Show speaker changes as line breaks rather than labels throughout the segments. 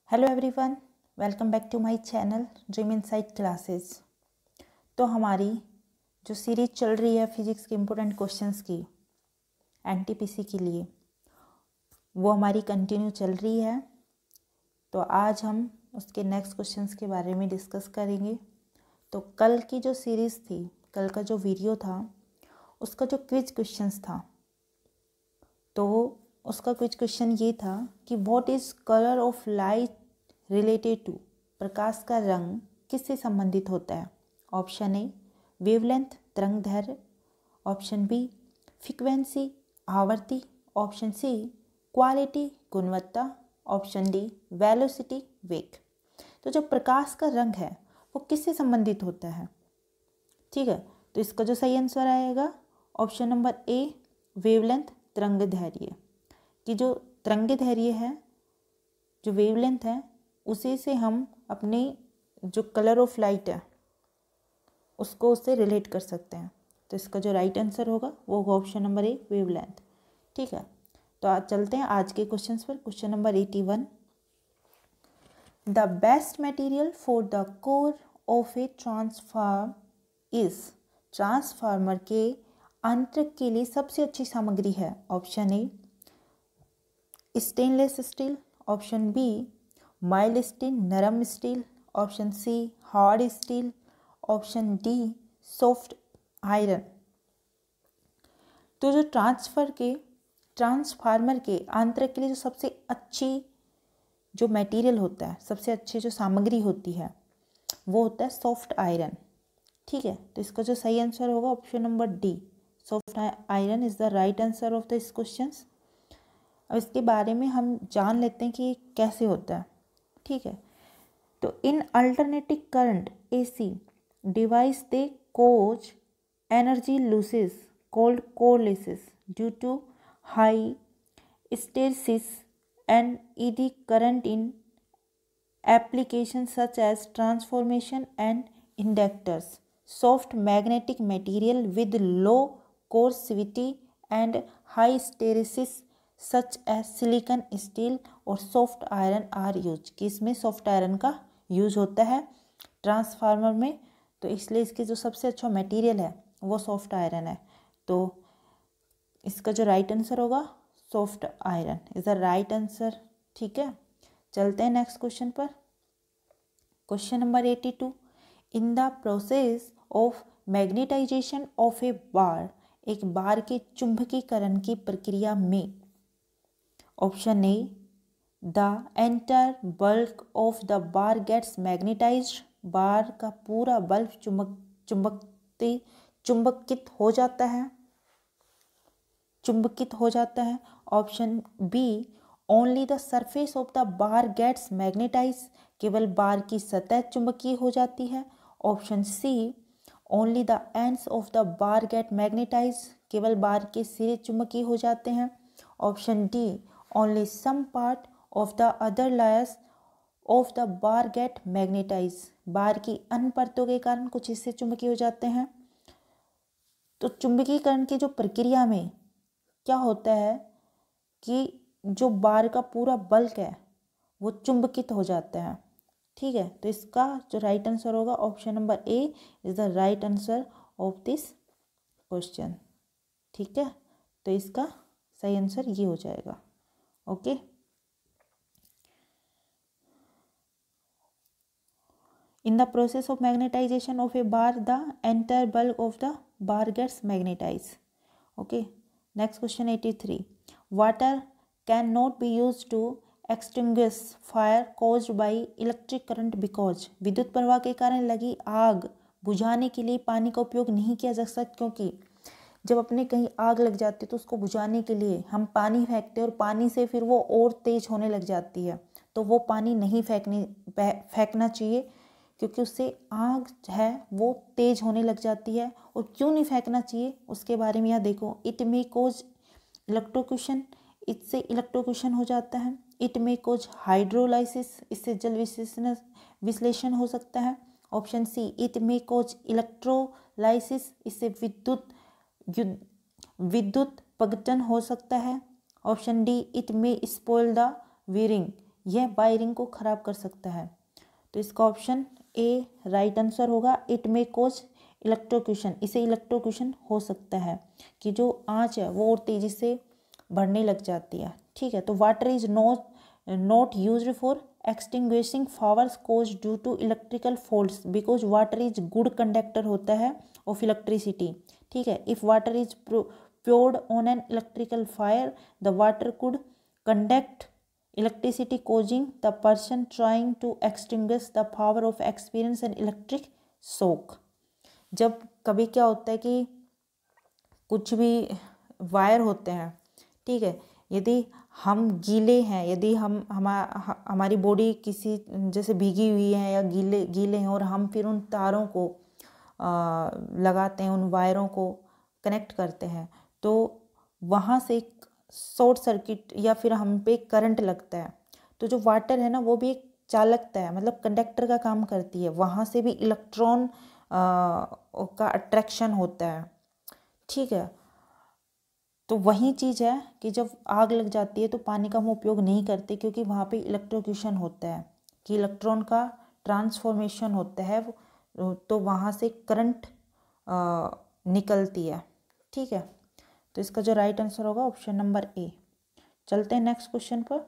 Hello everyone, welcome back to my channel dream insight classes. तो हमारी जो series चल रही है फिजिक्स के इम्पोर्टेंट क्वेश्चंस की एनटीपीसी के लिए, वो हमारी कंटिन्यू चल रही है। तो आज हम उसके नेक्स्ट क्वेश्चंस के बारे में डिस्कस करेंगे। तो कल की जो सीरीज़ थी, कल का जो वीडियो था, उसका जो क्विज क्वेश्चंस था, तो उसका कुछ क्वेश्चन ये था कि what is colour of light related to, प्रकाश का रंग किससे संबंधित होता है। ऑप्शन ए वेवलेंथ तरंगदैर्घ्य, ऑप्शन बी फ्रीक्वेंसी आवृत्ति, ऑप्शन सी क्वालिटी गुणवत्ता, ऑप्शन डी वेलोसिटी वेग। तो जो प्रकाश का रंग है वो किससे संबंधित होता है, ठीक है। तो इसका जो सही आंसर आएगा ऑप्शन नंबर ए वेवलेंथ तरंगदैर्घ्य। कि जो तरंगदैर्घ्य है, जो वेवलेंथ है, उसी से हम अपनी जो कलर ऑफ लाइट है उसको उससे रिलेट कर सकते हैं। तो इसका जो राइट आंसर होगा वो होगा ऑप्शन नंबर ए वेवलेंथ, ठीक है। तो आज चलते हैं आज के क्वेश्चंस पर। Question number 81, the best material for the core of a transform is, transformer के आंतरिक के लिए सबसे अच्छी सामग्री है। Option A stainless steel, option B mild steel नरम steel, option C hard steel, option D soft iron. तो जो ट्रांसफार्मर के आंतरिक के लिए जो सबसे अच्छी जो मटेरियल होता है, सबसे अच्छी जो सामग्री होती है, वो होता है सॉफ्ट आयरन, ठीक है। तो इसका जो सही आंसर होगा option number D, soft iron is the right answer of this question. अब इसके बारे में हम जान लेते हैं कि कैसे होता है, ठीक है। तो in alternating current AC device they cause energy losses called core losses due to high hysteresis and eddy current in applications such as transformation and inductors. Soft magnetic material with low coercivity and high hysteresis such as silicon steel और soft iron are used। कि इसमें soft iron का use होता है transformer में, तो इसलिए इसके जो सबसे अच्छा मटेरियल है वो सॉफ्ट आयरन है। तो इसका जो राइट आंसर होगा soft iron is the right answer, ठीक है। चलते हैं नेक्स्ट क्वेश्चन पर। Question number 82, in the process of magnetisation of a bar, एक बार के चुंबकीकरण की प्रक्रिया में, option A the entire bulk of the bar gets magnetised, bar का पूरा बल्ब चुंबकित हो जाता है, option B only the surface of the bar gets magnetise, केवल बार की सतह चुंबकीय हो जाती है, option C only the ends of the bar get magnetise, केवल बार के सिरे चुंबकीय हो जाते हैं, option D only some part of the other layers of the bar get magnetise, bar की अन्य परतों के कारण कुछ हिस्से चुंबकीय हो जाते हैं। तो चुंबकीकरण की जो प्रक्रिया में क्या होता है कि जो बार का पूरा बल्क है वो चुंबकित हो जाता है, ठीक है। तो इसका जो राइट आंसर होगा option number A is the right answer of this question, ठीक है। तो इसका सही आंसर ये हो जाएगा, okay. In the process of magnetisation of a bar the entire bulk of the bar gets magnetize, okay. Next question 83, water can not be use to extinguish fire caused by electric current because, विद्युत प्रवाह के कारण लगी आग बुझाने के लिए पानी का उपयोग नहीं किया जा सकता, क्योंकि जब अपने कहीं आग लग जाती है तो उसको बुझाने के लिए हम पानी फेंकते हैं और पानी से फिर वो और तेज होने लग जाती है। तो वो पानी नहीं फेंकना चाहिए, क्योंकि उससे आग है वो तेज होने लग जाती है। और क्यों नहीं फेंकना चाहिए उसके बारे में यहाँ देखो, इट मे कोज इलेक्ट्रोक्यूशन, इससे इलेक्ट्रोक्यूशन हो जाता है, इट मे कोज हाइड्रोलाइसिस, इससे जल विश्लेषण हो सकता है, option C it may cause electrolysis, इससे विद्युत पगटन हो सकता है, option D it may spoil the wiring, यह वायरिंग को ख़राब कर सकता है। तो इसका ऑप्शन ए राइट आंसर होगा। इट मे कोज इलेक्ट्रोक्यूशन, इसे इलेक्ट्रोक्यूशन हो सकता है कि जो आँच है वो और तेज़ी से बढ़ने लग जाती है। ठीक है, तो water is not used for extinguishing fires cause due to electrical faults because water is good conductor होता है ऑफ इलेक्ट्रिसिटी। ठीक है, if water is poured on an electrical fire, the water could conduct electricity, causing the person trying to extinguish the fire of experience an electric shock। जब कभी क्या होता है कि कुछ भी वायर होते हैं, ठीक है, यदि हम गीले हैं, यदि हमारी बॉडी किसी जैसे भीगी हुई है या गीले हैं और हम फिर उन तारों को लगाते हैं, उन वायरों को कनेक्ट करते हैं, तो वहाँ से एक शॉर्ट सर्किट या फिर हम पे करंट लगता है। तो जो वाटर है ना वो भी एक चालकता है, मतलब कंडक्टर का काम करती है, वहाँ से भी इलेक्ट्रॉन का अट्रैक्शन होता है। ठीक है, तो वही चीज़ है कि जब आग लग जाती है तो पानी का हम उपयोग नहीं करते क्योंकि वहाँ पे इलेक्ट्रोक्यूशन होता है कि इलेक्ट्रॉन का ट्रांसफॉर्मेशन होता है, तो वहाँ से करंट निकलती है। ठीक है, तो इसका जो राइट आंसर होगा ऑप्शन नंबर ए। चलते हैं नेक्स्ट क्वेश्चन पर।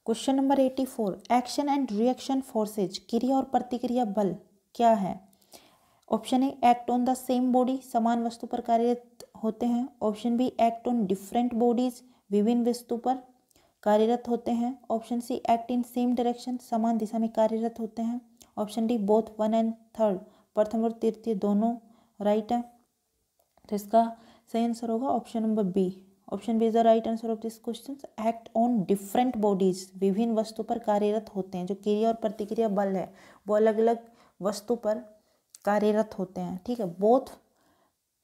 Question number 84, action and reaction forces, क्रिया और प्रतिक्रिया बल क्या है? Option A act on the same body, समान वस्तु पर कार्यरत होते हैं। Option B act on different bodies, विभिन्न वस्तु पर कार्यरत होते हैं। Option C act in same direction, समान दिशा में कार्यरत होते हैं। Option D both one and third, प्रथम और तृतीय दोनों राइट है। तो इसका सही आंसर होगा option number B. Option B is the right answer of this question. Act on different bodies, विभिन्न वस्तु पर कार्यरत होते हैं। जो क्रिया और प्रतिक्रिया बल है वो अलग अलग वस्तु पर कार्यरत होते हैं। ठीक है, both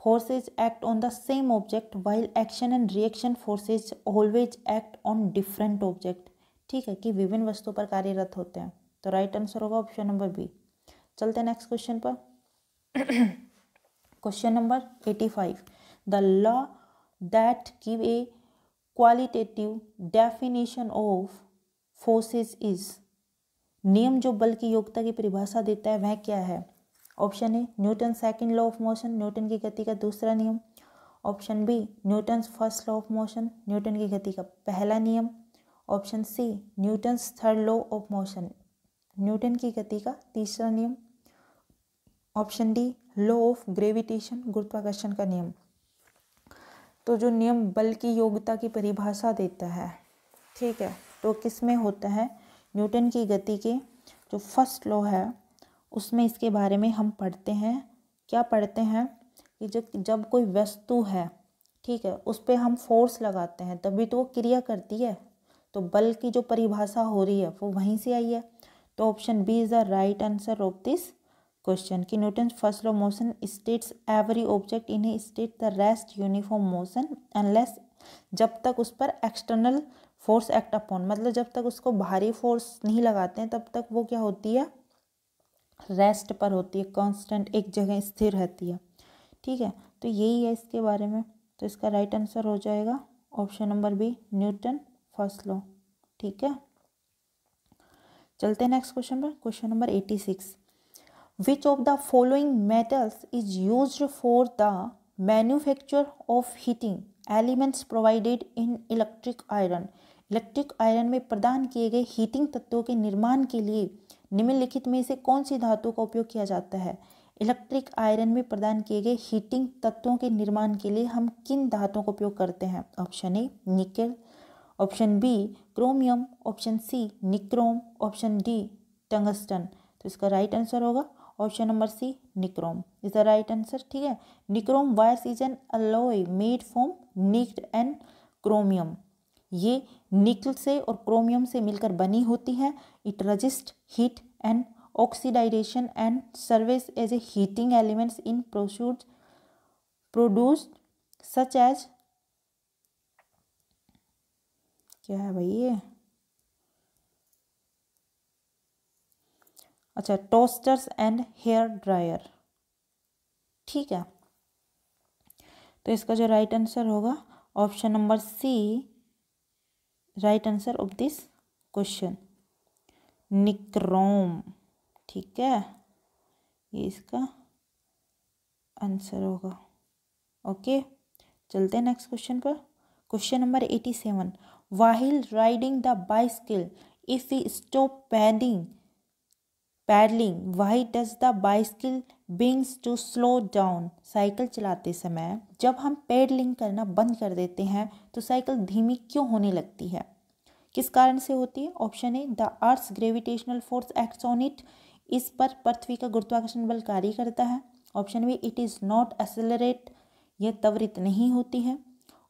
forces act on the same object while action and reaction forces always act on different object. ठीक है, कि विभिन्न वस्तु पर कार्यरत होते हैं। तो राइट आंसर होगा ऑप्शन नंबर बी। चलते हैं नेक्स्ट क्वेश्चन पर। Question number 85, the law that give a qualitative definition of forces is, नियम जो बल की योग्यता की परिभाषा देता है वह क्या है? Option A Newton second law of motion, Newton की गति का दूसरा नियम। Option B Newton first law of motion, Newton की गति का पहला नियम। Option C Newton third law of motion, Newton की गति का तीसरा नियम। Option D law of gravitation, गुरुत्वाकर्षण का नियम। तो जो नियम बल की योग्यता की परिभाषा देता है, ठीक है, तो किस में होता है? न्यूटन की गति के जो फर्स्ट लॉ है उसमें इसके बारे में हम पढ़ते हैं। क्या पढ़ते हैं कि जब कोई वस्तु है, ठीक है, उस पर हम फोर्स लगाते हैं तभी तो वो क्रिया करती है। तो बल की जो परिभाषा हो रही है वो वहीं से आई है। तो option B is the right answer of this question कि Newton first law of motion states every object in a state the rest uniform motion unless, जब तक उस पर एक्सटर्नल फोर्स एक्ट अपॉन, मतलब जब तक उसको भारी फोर्स नहीं लगाते हैं तब तक वो क्या होती है? रेस्ट पर होती है, कांस्टेंट एक जगह स्थिर रहती है। ठीक है, तो यही है इसके बारे में। तो इसका राइट आंसर हो जाएगा option number B Newton first law. ठीक है, चलते हैं नेक्स्ट क्वेश्चन पर। Question number 86, which of the following metals is used for the manufacture of heating elements provided in electric iron, electric iron में प्रदान किए गए हीटिंग तत्वों के निर्माण के लिए निम्नलिखित में से कौन सी धातु का उपयोग किया जाता है? इलेक्ट्रिक आयरन में प्रदान किए गए हीटिंग तत्वों के निर्माण के लिए हम किन धातुओं का उपयोग करते हैं? Option A nickel, option B chromium, option C nichrome, option D tungsten. तो इसका राइट आंसर होगा option number C nichrome is the right answer. ठीक है, nichrome wires is an alloy made from nickel and chromium, ये nickel से और chromium से मिलकर बनी होती है। It resist heat and oxidization and service as a heating elements in produced such as, क्या है भाई ये, अच्छा, टोस्टर्स एंड हेयर ड्रायर। ठीक है, तो इसका जो राइट आंसर होगा option number C right answer of this question nichrome. ठीक है, ये इसका आंसर होगा। ओके, चलते हैं नेक्स्ट क्वेश्चन पर। Question number 87, while riding the bicycle if we stop pedalling why does the bicycle begins to slow down. Cycle चलाते समय जब हम पैडलिंग करना बंद कर देते हैं तो साइकिल धीमी क्यों होने लगती है? किस कारण से होती है? Option A, the earth's gravitational force acts on it, इस पर पृथ्वी का गुरुत्वाकर्षण बल कार्य करता है। Option B, it is not accelerate, यह त्वरित नहीं होती है।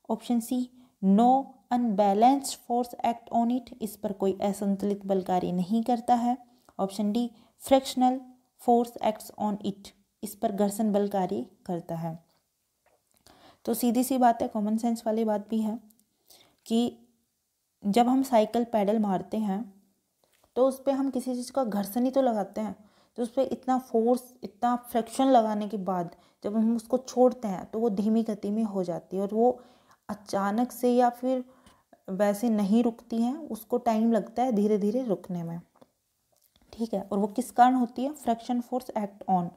Option C, no unbalanced force act on it, इस पर कोई असंतुलित बल कार्य नहीं करता है। Option D, frictional force acts on it, इस पर घर्षण बल कार्य करता है। तो सीधी सी बात है, कॉमन सेंस वाली बात भी है कि जब हम साइकिल पैडल मारते हैं तो उस पर हम किसी चीज़ का घर्षण ही तो लगाते हैं, तो उस पर इतना फोर्स, इतना फ्रिक्शन लगाने के बाद जब हम उसको छोड़ते हैं तो वो धीमी गति में हो जाती है और वो अचानक से या फिर वैसे नहीं रुकती हैं, उसको टाइम लगता है धीरे धीरे रुकने में। ठीक है, और वो किस कारण होती है? Friction force act on.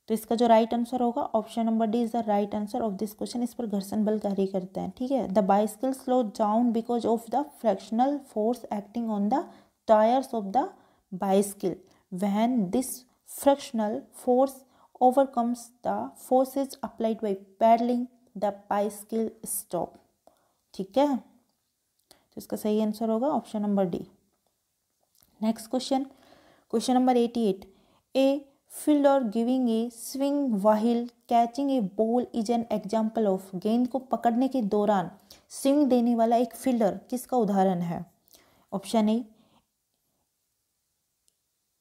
तो इसका जो राइट आंसर होगा option number D is the right answer of this question. इस पर घर्षण बल कार्य करते हैं। ठीक है, the bicycle slow down because of the frictional force acting on the tyres of the bicycle when this frictional force overcomes the forces applied by paddling the bicycle stop। ठीक है, तो इसका सही आंसर होगा option number D. Next question, question number 88, A fielder giving a swing while catching a ball is an example of। गेंद को पकड़ने के दौरान स्विंग देने वाला एक फील्डर किसका उदाहरण है? ऑप्शन ए,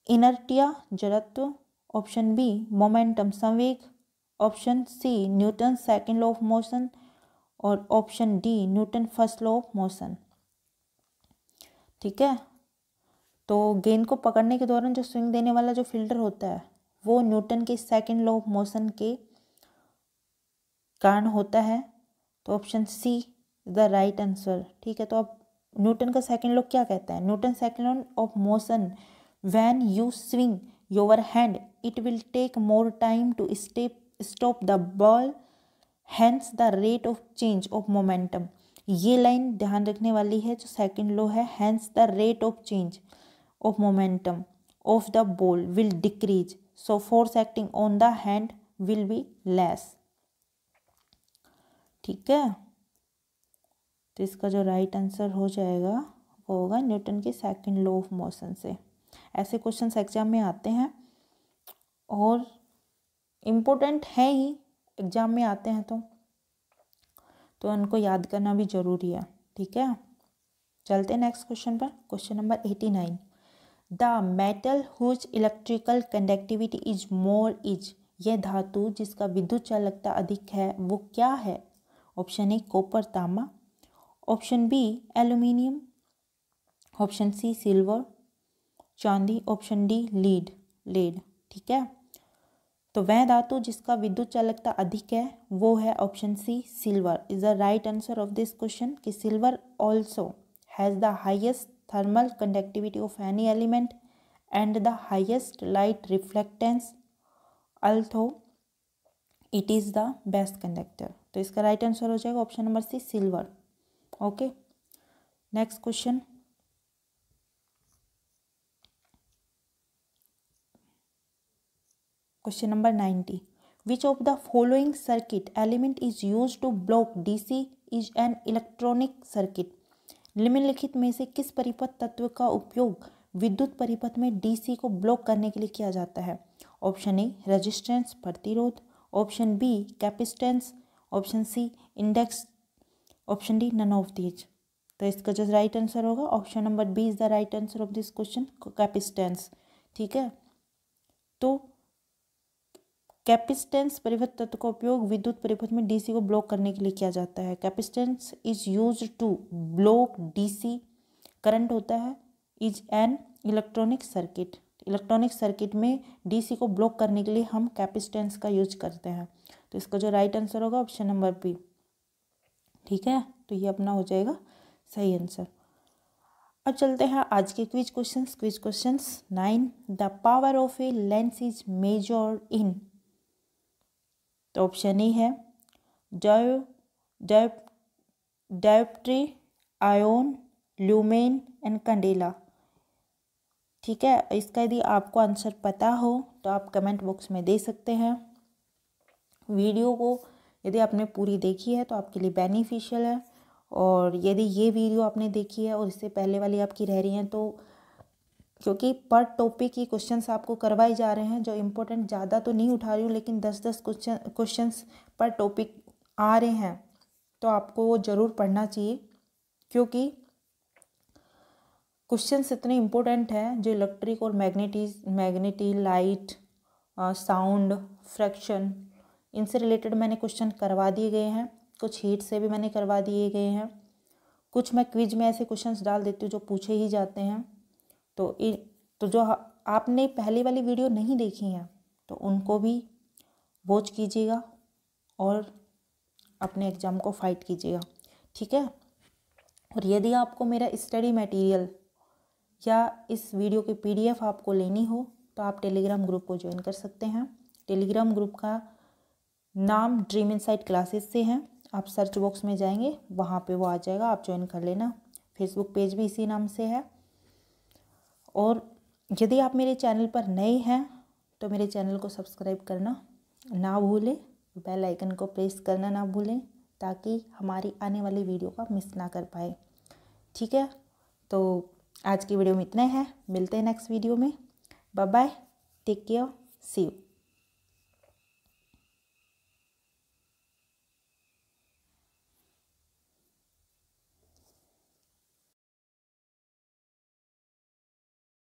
इनर्टिया जड़त्व। ऑप्शन बी, मोमेंटम संवेग। Option C, Newton second law of motion. और option D, Newton first law of motion. ठीक है, तो गेंद को पकड़ने के दौरान जो स्विंग देने वाला जो फील्डर होता है वो न्यूटन के सेकंड लॉ ऑफ मोशन के कारण होता है। तो option see the right answer. ठीक है, तो अब न्यूटन का सेकंड लॉ क्या कहता है? Newton second law of motion, when you swing your hand it will take more time to stop the ball, hence the rate of change of momentum. ये line ध्यान रखने वाली है, जो सेकंड लॉ है, hence the rate of change of momentum of the ball will decrease, so force acting on the hand will be less. ठीक है, तो इसका जो राइट आंसर हो जाएगा वो होगा न्यूटन के सेकंड लॉ ऑफ मोशन से। ऐसे क्वेश्चंस एग्जाम में आते हैं और इम्पोर्टेंट है ही, एग्जाम में आते हैं तो उनको याद करना भी ज़रूरी है। ठीक है, चलते हैं नेक्स्ट क्वेश्चन पर। Question number 89, the metal whose electrical conductivity is more is. यह धातु जिसका विद्युत चालकता अधिक है वो क्या है? ऑप्शन ए, कॉपर तांबा। Option B, aluminium. Option C, silver चांदी। Option D, lead. ठीक है, तो वह धातु जिसका विद्युत चालकता अधिक है वो है option C, silver is the right answer of this question. कि silver also has the highest thermal conductivity of any element and the highest light reflectance, although it is the best conductor. तो इसका right answer हो जाएगा option number C, silver. Okay, next question, question number 90, which of the following circuit element is use to block DC is an electronic circuit. निम्नलिखित में से किस परिपथ तत्व का उपयोग विद्युत परिपथ में डीसी को ब्लॉक करने के लिए किया जाता है? ऑप्शन ए, रेजिस्टेंस प्रतिरोध। Option B, capacitance. Option C, index. Option D, none of these. तो इसका जो राइट आंसर होगा option number B is the right answer of this question, capacitance. ठीक है, तो कैपेसिटेंस परिपथ तत्व का उपयोग विद्युत परिपथ में डीसी को ब्लॉक करने के लिए किया जाता है। Capacitance is used to block DC current होता है, is an electronic circuit. Electronic circuit में डीसी को ब्लॉक करने के लिए हम कैपेसिटेंस का यूज करते हैं। तो इसका जो राइट आंसर होगा ऑप्शन नंबर बी। ठीक है, तो ये अपना हो जाएगा सही आंसर। अब चलते हैं आज के quiz questions 9। The power of a lens is measured in. तो ऑप्शन ई है डायोप्ट्री, आयोन, ल्यूमेन एंड कैंडेला। ठीक है, इसका यदि आपको आंसर पता हो तो आप कमेंट बॉक्स में दे सकते हैं। वीडियो को यदि आपने पूरी देखी है तो आपके लिए बेनिफिशियल है, और यदि ये वीडियो आपने देखी है और इससे पहले वाली आपकी रह रही हैं तो क्योंकि पर टॉपिक की क्वेश्चंस आपको करवाए जा रहे हैं, जो इम्पोर्टेंट ज़्यादा तो नहीं उठा रही हूँ लेकिन 10-10 क्वेश्चंस पर टॉपिक आ रहे हैं, तो आपको वो ज़रूर पढ़ना चाहिए, क्योंकि क्वेश्चंस इतने इम्पोर्टेंट हैं जो इलेक्ट्रिक और मैग्नेटी, लाइट, साउंड, फ्रैक्शन, इनसे रिलेटेड मैंने क्वेश्चन करवा दिए गए हैं। कुछ हीट से भी मैंने करवा दिए गए हैं। कुछ मैं क्विज में ऐसे क्वेश्चंस डाल देती हूँ जो पूछे ही जाते हैं। तो जो आपने पहले वाली वीडियो नहीं देखी हैं तो उनको भी वॉच कीजिएगा और अपने एग्ज़ाम को फाइट कीजिएगा। ठीक है, और यदि आपको मेरा स्टडी मटेरियल या इस वीडियो की PDF आपको लेनी हो तो आप टेलीग्राम ग्रुप को ज्वाइन कर सकते हैं। टेलीग्राम ग्रुप का नाम ड्रीम इनसाइट क्लासेस से है। आप सर्च बॉक्स में जाएंगे, वहाँ पे वो आ जाएगा, आप ज्वाइन कर लेना। फेसबुक पेज भी इसी नाम से है। और यदि आप मेरे चैनल पर नए हैं तो मेरे चैनल को सब्सक्राइब करना ना भूलें, बेल आइकन को प्रेस करना ना भूलें, ताकि हमारी आने वाली वीडियो का मिस ना कर पाए। ठीक है, तो आज की वीडियो में इतना है। मिलते हैं नेक्स्ट वीडियो में। Bye bye, take care, see you.